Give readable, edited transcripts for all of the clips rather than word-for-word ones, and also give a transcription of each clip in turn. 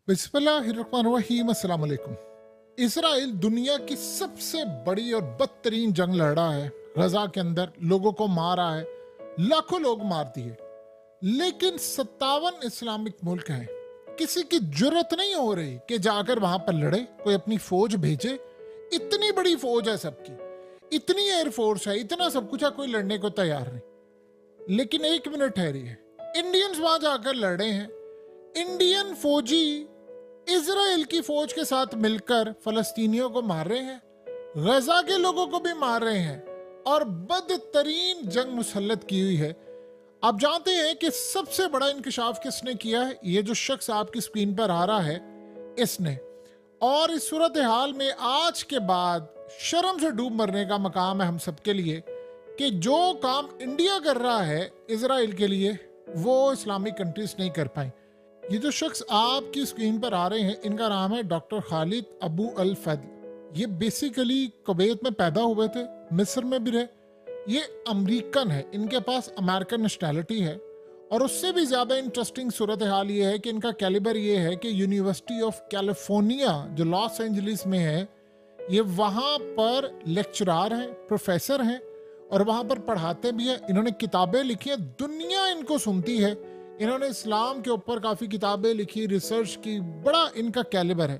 बिस्मिल्लाहिर्रहमानिर्रहीम। अस्सलाम वालेकुम। इसराइल दुनिया की सबसे बड़ी और बदतरीन जंग लड़ रहा है। गजा के अंदर लोगों को मार रहा है, लाखों लोग मार दिए। लेकिन 57 इस्लामिक मुल्क हैं, किसी की जुर्रत नहीं हो रही कि जाकर वहां पर लड़े, कोई अपनी फौज भेजे। इतनी बड़ी फौज है सबकी, इतनी एयरफोर्स है, इतना सब कुछ है, कोई लड़ने को तैयार नहीं। लेकिन एक मिनट ठहरिए, इंडियंस वहां जाकर लड़े हैं। इंडियन फौजी इजराइल की फौज के साथ मिलकर फलस्तीनियों को मार रहे हैं, गजा के लोगों को भी मार रहे हैं और बदतरीन जंग मुसल्लत की हुई है। आप जानते हैं कि सबसे बड़ा इंकशाफ किसने किया है? ये जो शख्स आपकी स्क्रीन पर आ रहा है, इसने। और इस सूरत हाल में आज के बाद शर्म से डूब मरने का मकाम है हम सबके लिए कि जो काम इंडिया कर रहा है इजराइल के लिए, वो इस्लामिक कंट्रीज नहीं कर पाई। ये जो शख्स आपकी स्क्रीन पर आ रहे हैं, इनका नाम है डॉक्टर खालिद अबू अल फैद। ये बेसिकली कुवैत में पैदा हुए थे, मिस्र में भी रहे। ये अमेरिकन है, इनके पास अमेरिकन नेशनैलिटी है। और उससे भी ज़्यादा इंटरेस्टिंग सूरत हाल ये है कि इनका कैलिबर ये है कि यूनिवर्सिटी ऑफ कैलिफोर्निया जो लॉस एंजलिस में है, ये वहाँ पर लेक्चरार हैं, प्रोफेसर हैं और वहाँ पर पढ़ाते भी हैं। इन्होंने किताबें लिखी हैं, दुनिया इनको सुनती है। इन्होंने इस्लाम के ऊपर काफ़ी किताबें लिखी, रिसर्च की, बड़ा इनका कैलिबर है।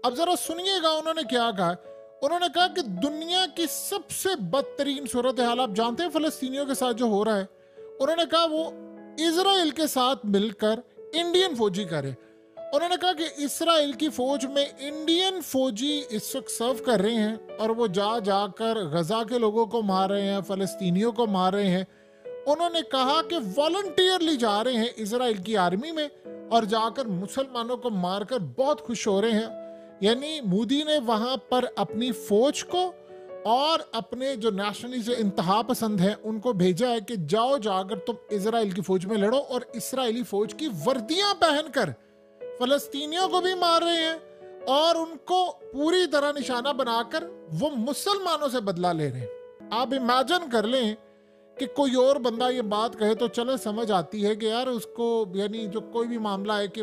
अब ज़रा सुनिएगा उन्होंने क्या कहा। उन्होंने कहा कि दुनिया की सबसे बदतरीन सूरत हाल आप जानते हैं फ़लस्तीनियों के साथ जो हो रहा है। उन्होंने कहा वो इजराइल के साथ मिलकर इंडियन फौजी करे। उन्होंने कहा कि इजराइल की फौज में इंडियन फौजी इस वक्त सर्व कर रहे हैं और वो जाकर गजा के लोगों को मार रहे हैं, फ़लस्तीनियों को मार रहे हैं। उन्होंने कहा कि वॉलंटियरली जा रहे हैं इजराइल की आर्मी में और जाकर मुसलमानों को मारकर बहुत खुश हो रहे हैं। यानी मोदी ने वहां पर अपनी फौज को और अपने जो नेशनली जो इंतहा पसंद है उनको भेजा है कि जाओ, जाकर तुम इजराइल की फौज में लड़ो। और इसराइली फौज की वर्दियां पहनकर फलस्तीनियों को भी मार रहे हैं और उनको पूरी तरह निशाना बनाकर वो मुसलमानों से बदला ले रहे हैं। आप इमेजिन कर लें कि कोई और बंदा ये बात कहे तो चले समझ आती है कि यार उसको, यानी जो कोई भी मामला है कि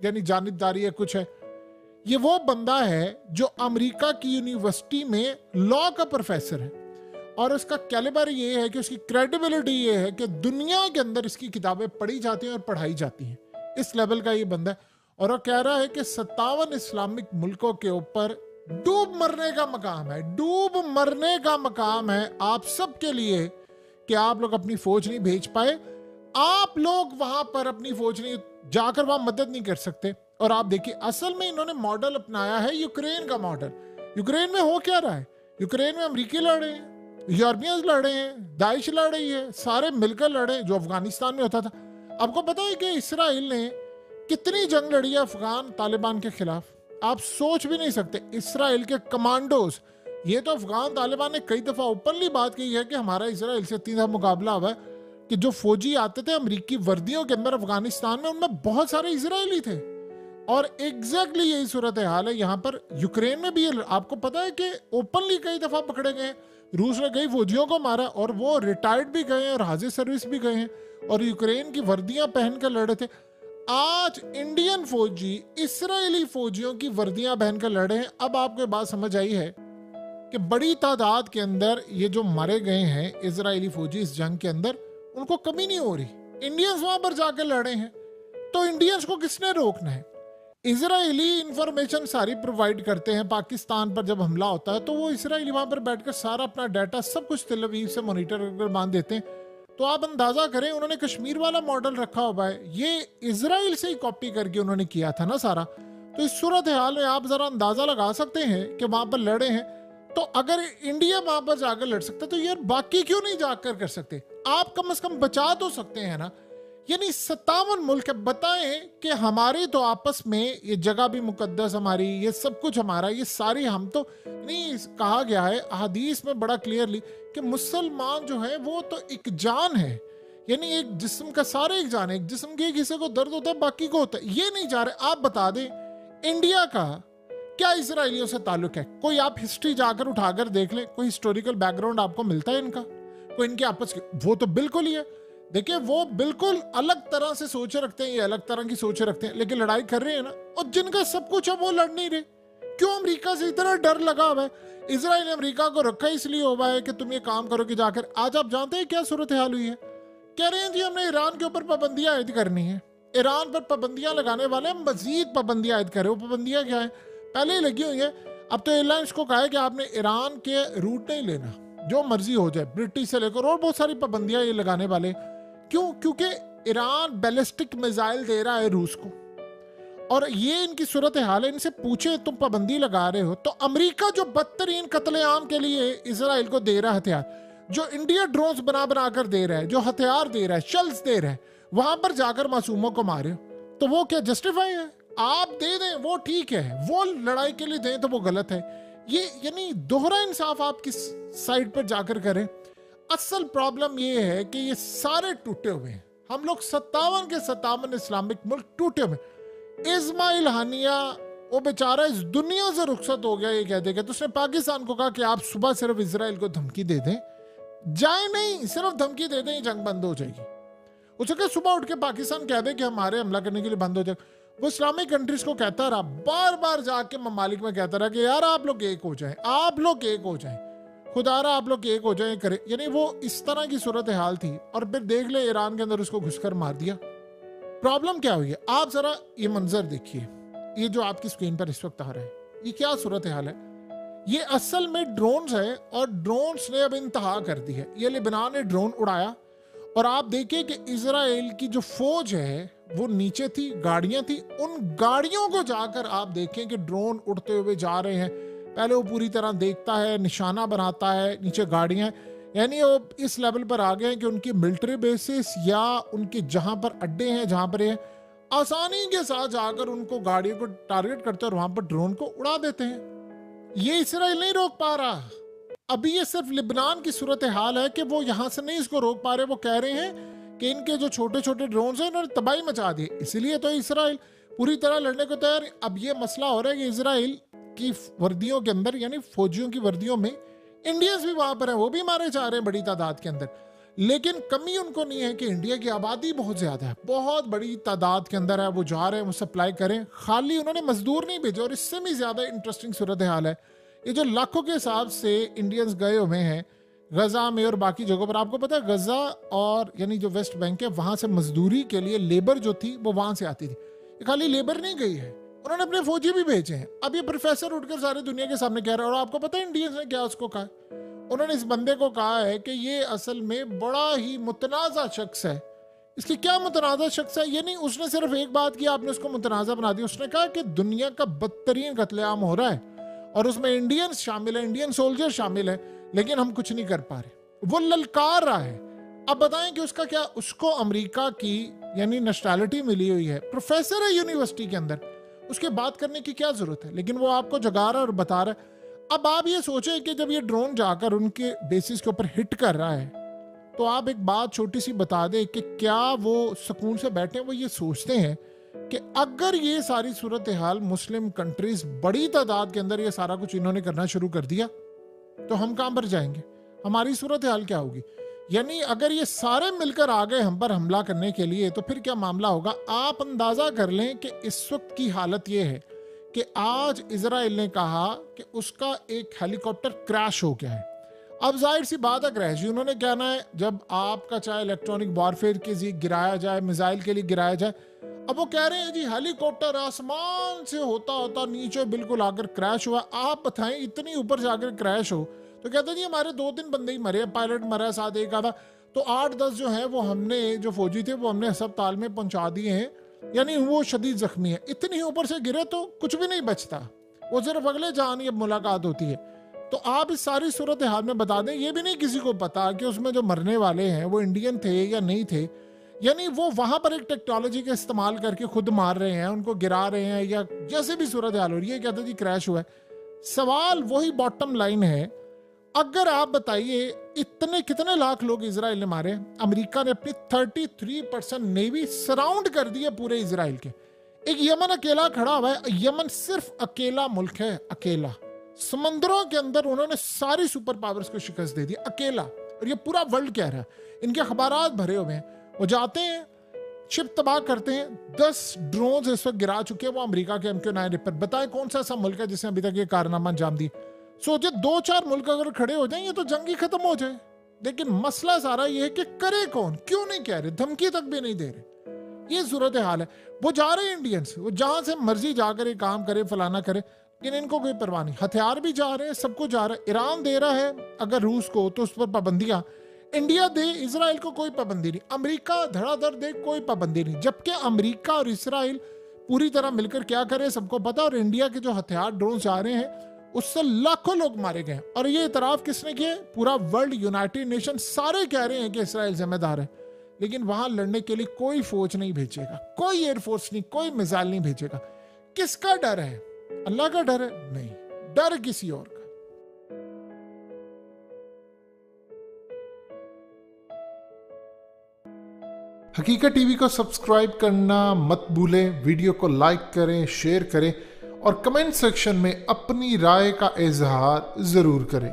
यानी जानिबदारी है, कुछ है। ये वो बंदा है जो अमेरिका की यूनिवर्सिटी में लॉ का प्रोफेसर है और उसका कैलिबर ये है कि उसकी क्रेडिबिलिटी ये है कि दुनिया के अंदर इसकी किताबें पढ़ी जाती हैं और पढ़ाई जाती हैं। इस लेवल का ये बंदा है और वो कह रहा है कि 57 इस्लामिक मुल्कों के ऊपर डूब मरने का मकाम है, डूब मरने का मकाम है आप सबके लिए कि आप लोग अपनी फौज नहीं भेज पाए, आप लोग वहां पर अपनी फौज नहीं जाकर वहां मदद नहीं कर सकते। और आप देखिए, असल में इन्होंने मॉडल अपनाया है यूक्रेन का मॉडल। यूक्रेन में हो क्या रहा है? यूक्रेन में अमेरिकी लड़ रहे हैं, यूरोपियंस लड़ रहे हैं, दाइश लड़ रही है, सारे मिलकर लड़े जो अफगानिस्तान में होता था। आपको पता है कि इसराइल ने कितनी जंग लड़ी है अफगान तालिबान के खिलाफ? आप सोच भी नहीं सकते। इसराइल के कमांडोज, ये तो अफगान तालिबान ने कई दफा ओपनली बात की है कि हमारा इसराइल से इतना मुकाबला हुआ है कि जो फौजी आते थे अमेरिकी वर्दियों के अंदर अफगानिस्तान में, उनमें बहुत सारे इजरायली थे। और एग्जैक्टली यही सूरत हाल है यहाँ पर यूक्रेन में भी। आपको पता है कि ओपनली कई दफा पकड़े गए, रूस ने कई फौजियों को मारा और वो रिटायर्ड भी गए और हाजिर सर्विस भी गए हैं और यूक्रेन की वर्दियां पहनकर लड़े थे। आज इंडियन फौजी इसराइली फौजियों की वर्दियां पहनकर लड़े हैं। अब आपको बात समझ आई है कि बड़ी तादाद के अंदर ये जो मारे गए हैं इजरायली फौजी इस जंग के अंदर, उनको कमी नहीं हो रही। इंडियंस वहां पर जाकर लड़े हैं, तो इंडियंस को किसने रोकना है? इजरायली इंफॉर्मेशन सारी प्रोवाइड करते हैं। पाकिस्तान पर जब हमला होता है तो वो इसराइली वहां पर बैठकर सारा अपना डाटा सब कुछ तेल अवीव से मॉनिटर कर बांध देते हैं। तो आप अंदाजा करें, उन्होंने कश्मीर वाला मॉडल रखा हुआ है, ये इजराइल से ही कॉपी करके उन्होंने किया था ना सारा। तो इस सूरत हाल में आप जरा अंदाजा लगा सकते हैं कि वहां पर लड़े हैं। तो अगर इंडिया वहां पर जाकर लड़ सकते तो यार बाकी क्यों नहीं जाकर कर सकते? आप कम से कम बचा तो सकते हैं ना। यानी 57 मुल्क बताएं कि हमारे तो आपस में ये जगह भी मुकद्दस हमारी, ये सब कुछ हमारा, ये सारी हम तो नहीं। कहा गया है हदीस में बड़ा क्लियरली कि मुसलमान जो है वो तो एक जान है, यानी एक जिस्म का सारे एक जान है। एक जिस्म के एक हिस्से को दर्द होता है, बाकी को होता है। ये नहीं जा रहे। आप बता दें इंडिया का क्या इसराइलियों से ताल्लुक है? कोई आप हिस्ट्री जाकर उठाकर देख लें, कोई हिस्टोरिकल बैकग्राउंड आपको मिलता है इनका? कोई इनके आपस के? वो तो बिल्कुल ही है। देखिए वो बिल्कुल अलग तरह से सोचे रखते हैं, ये अलग तरह की सोचे रखते हैं, लेकिन लड़ाई कर रहे हैं ना, और जिनका सब कुछ है वो लड़ नहीं रहे। क्यों? अमेरिका से इतना डर लगा हुआ है। इजराइल ने अमेरिका को रखा इसलिए हुआ है कि तुम ये काम करो कि जाकर। आज आप जानते हैं क्या सूरत हाल हुई है? कह रहे हैं जी हमने ईरान के ऊपर पाबंदियां आयद करनी है, ईरान पर पाबंदियां लगाने वाले हैं, मजीद पाबंदियां आयद करें। वो पाबंदियां क्या है? पहले ही लगी हुई है। अब तो एयरलाइंस को कहा है कि आपने ईरान के रूट नहीं लेना, जो मर्जी हो जाए, ब्रिटिश से लेकर, और बहुत सारी पाबंदियां ये लगाने वाले। क्यों? क्योंकि ईरान बैलिस्टिक मिसाइल दे रहा है रूस को, और ये इनकी सूरत हाल है। इनसे पूछे तुम पाबंदी लगा रहे हो, तो अमेरिका जो बदतरीन कत्लेआम के लिए इजराइल को दे रहा है हथियार, जो इंडिया ड्रोन्स बना बना कर दे रहा है, जो हथियार दे रहा है, शेल्स दे रहा है, वहां पर जाकर मासूमों को मारे हो, तो वो क्या जस्टिफाई है? आप दे दें वो ठीक है, वो लड़ाई के लिए दें तो वो गलत है। ये यानी दोहरा इंसाफ आप किस साइड पर जाकर करें? असल प्रॉब्लम ये है कि ये सारे टूटे हुए हैं। हम लोग 57 के 57 इस्लामिक मुल्क टूटे हुए। इस्माइल हानिया वो बेचारा इस दुनिया से रुखसत हो गया ये कह देगा, तो उसने पाकिस्तान को कहा कि आप सुबह सिर्फ इजराइल को धमकी दे दें, जाए नहीं, सिर्फ धमकी दे दें, जंग बंद हो जाएगी। उसे कहा सुबह उठ के पाकिस्तान कह दे कि हमारे हमला करने के लिए बंद हो जाए। वो इस्लामिक कंट्रीज को कहता रहा, बार बार जाके ममालिक में कहता रहा कि यार आप लोग एक हो जाएं, आप लोग एक हो जाएं, खुदारा आप लोग एक हो जाएं करे। यानी वो इस तरह की सूरत हाल थी, और फिर देख ले ईरान के अंदर उसको घुसकर मार दिया। प्रॉब्लम क्या हुई है? आप जरा ये मंजर देखिए, ये जो आपकी स्क्रीन पर इस वक्त आ रहा है, ये क्या सूरत हाल है? ये असल में ड्रोन्स है, और ड्रोन्स ने अब इंतहा कर दी है। ये लेबनान ने ड्रोन उड़ाया, और आप देखिए कि इजराइल की जो फौज है वो नीचे थी, गाड़ियां थी, उन गाड़ियों को जाकर आप देखें कि ड्रोन उड़ते हुए जा रहे हैं। पहले वो पूरी तरह देखता है, निशाना बनाता है, नीचे गाड़ियां, यानी वो इस लेवल पर आ गए हैं कि उनकी मिलिट्री बेसिस या उनके जहां पर अड्डे हैं, जहां पर ये आसानी के साथ जाकर उनको गाड़ियों को टारगेट करते हैं और वहां पर ड्रोन को उड़ा देते हैं। ये इजराइल नहीं रोक पा रहा। अभी ये सिर्फ लिबनान की सूरत हाल है कि वो यहां से नहीं इसको रोक पा रहे। वो कह रहे हैं कि इनके जो छोटे छोटे ड्रोन हैं इन्होंने तबाही मचा दी, इसलिए तो इजराइल पूरी तरह लड़ने को तैयार। अब ये मसला हो रहा है कि इजराइल की वर्दियों के अंदर, यानी फौजियों की वर्दियों में इंडियंस भी वहां पर हैं, वो भी मारे जा रहे हैं बड़ी तादाद के अंदर। लेकिन कमी उनको नहीं है कि इंडिया की आबादी बहुत ज्यादा है, बहुत बड़ी तादाद के अंदर है, वो जा रहे हैं, वो सप्लाई करें, खाली उन्होंने मजदूर नहीं भेजे। और इससे भी ज्यादा इंटरेस्टिंग सूरत हाल है, ये जो लाखों के हिसाब से इंडियंस गए हुए हैं गजा में और बाकी जगहों पर। आपको पता है गजा और यानी जो वेस्ट बैंक है, वहां से मजदूरी के लिए लेबर जो थी वो वहां से आती थी। ये खाली लेबर नहीं गई है, उन्होंने अपने फौजी भी भेजे हैं। अब ये प्रोफेसर उठकर सारी दुनिया के सामने कह रहा है, और आपको पता है इंडियंस ने क्या उसको कहा? उन्होंने इस बंदे को कहा है कि ये असल में बड़ा ही मुतनाज़ा शख्स है। इसकी क्या मुतनाज़ा शख्स है? यानी उसने सिर्फ एक बात की, आपने उसको मुतनाज़ा बना दिया। उसने कहा कि दुनिया का बदतरीन कत्लेआम हो रहा है और उसमें इंडियंस शामिल है, इंडियन सोल्जर शामिल है, लेकिन हम कुछ नहीं कर पा रहे। वो ललकार रहा है। अब बताएं कि उसका क्या? उसको अमेरिका की यानी नेशनैलिटी मिली हुई है, प्रोफेसर है यूनिवर्सिटी के अंदर, उसके बात करने की क्या जरूरत है? लेकिन वो आपको जगा रहा है और बता रहा है। अब आप ये सोचें कि जब ये ड्रोन जाकर उनके बेसिस के ऊपर हिट कर रहा है, तो आप एक बात छोटी सी बता दें कि क्या वो सुकून से बैठे? वो ये सोचते हैं कि अगर ये सारी सूरत हाल मुस्लिम कंट्रीज बड़ी तादाद के अंदर ये सारा कुछ इन्होंने करना शुरू कर दिया, तो हम कहां पर जाएंगे? हमारी सूरत हाल क्या होगी? यानी अगर ये सारे मिलकर आ गए हम पर हमला करने के लिए, तो फिर क्या मामला होगा? आप अंदाजा कर लें कि इस वक्त की हालत ये है कि आज इजराइल ने कहा कि उसका एक हेलीकॉप्टर क्रैश हो गया है। अब जाहिर सी बात है क्रैश ही उन्होंने कहना है, जब आपका चाहे इलेक्ट्रॉनिक वॉरफेयर के लिए गिराया जाए, मिसाइल के लिए गिराया जाए। अब वो कह रहे हैं जी हेलीकॉप्टर आसमान से होता होता नीचे बिल्कुल आकर क्रैश हुआ। आप बताएं इतनी ऊपर से आकर क्रैश हो, तो कहते हैं जी हमारे 2-3 बंदे ही मरे, पायलट मरा, साथ एक आधा, तो 8-10 जो है वो हमने, जो फौजी थे वो हमने अस्पताल में पहुंचा दिए हैं, यानी वो शदीद जख्मी है। इतनी ऊपर से गिरे तो कुछ भी नहीं बचता, वो सिर्फ अगले जहां ही अब मुलाकात होती है। तो आप इस सारी सूरत हाल में बता दें, ये भी नहीं किसी को पता कि उसमें जो मरने वाले हैं वो इंडियन थे या नहीं थे। यानी वो वहां पर एक टेक्नोलॉजी का इस्तेमाल करके खुद मार रहे हैं, उनको गिरा रहे हैं, या जैसे भी सूरत हाल हो रही है, कहते हैं जी क्रैश हुआ है। सवाल वही बॉटम लाइन है, अगर आप बताइए इतने कितने लाख लोग इजराइल ने मारे? अमेरिका ने अपनी 33% नेवी सराउंड कर दी है पूरे इजराइल के। एक यमन अकेला खड़ा हुआ है, यमन सिर्फ अकेला मुल्क है, अकेला। समंदरों के अंदर उन्होंने सारी सुपर पावर्स को शिकस्त दे दी, अकेला। और ये पूरा वर्ल्ड कह रहा है, इनके अखबारात भरे हुए हैं। वो जाते हैं, शिप तबाह करते हैं। 10 ड्रोन इस वक्त गिरा चुके हैं वो अमेरिका के MQ-9 पर। बताएं कौन सा ऐसा मुल्क है जिसने अभी तक ये कारनामा अंजाम दी? सोचे 2-4 मुल्क अगर खड़े हो जाएं, ये तो जंग ही खत्म हो जाए। लेकिन मसला सारा ये है कि करे कौन, क्यों नहीं कह रहे, धमकी तक भी नहीं दे रहे। ये सूरत हाल है। वो जा रहे हैं इंडियंस, वो जहां से मर्जी जाकर ये काम करे, फलाना करे, लेकिन इनको कोई परवाह नहीं। हथियार भी जा रहे हैं, सब कुछ जा रहा है। ईरान दे रहा है अगर रूस को, तो उस पर पाबंदियां। इंडिया दे, इसराइल को कोई पाबंदी नहीं। अमेरिका धड़ाधड़ दे, कोई पाबंदी नहीं। जबकि अमेरिका और इसराइल पूरी तरह मिलकर क्या करे सबको पता। और इंडिया के जो हथियार ड्रोन जा रहे हैं उससे लाखों लोग मारे गए। और ये इतराफ किसने किए? पूरा वर्ल्ड, यूनाइटेड नेशन सारे कह रहे हैं कि इसराइल जिम्मेदार है। लेकिन वहां लड़ने के लिए कोई फौज नहीं भेजेगा, कोई एयरफोर्स नहीं, कोई मिसाइल नहीं भेजेगा। किसका डर है? अल्लाह का डर है? नहीं, डर किसी और का। हकीकत टीवी को सब्सक्राइब करना मत भूलें, वीडियो को लाइक करें, शेयर करें और कमेंट सेक्शन में अपनी राय का इजहार जरूर करें।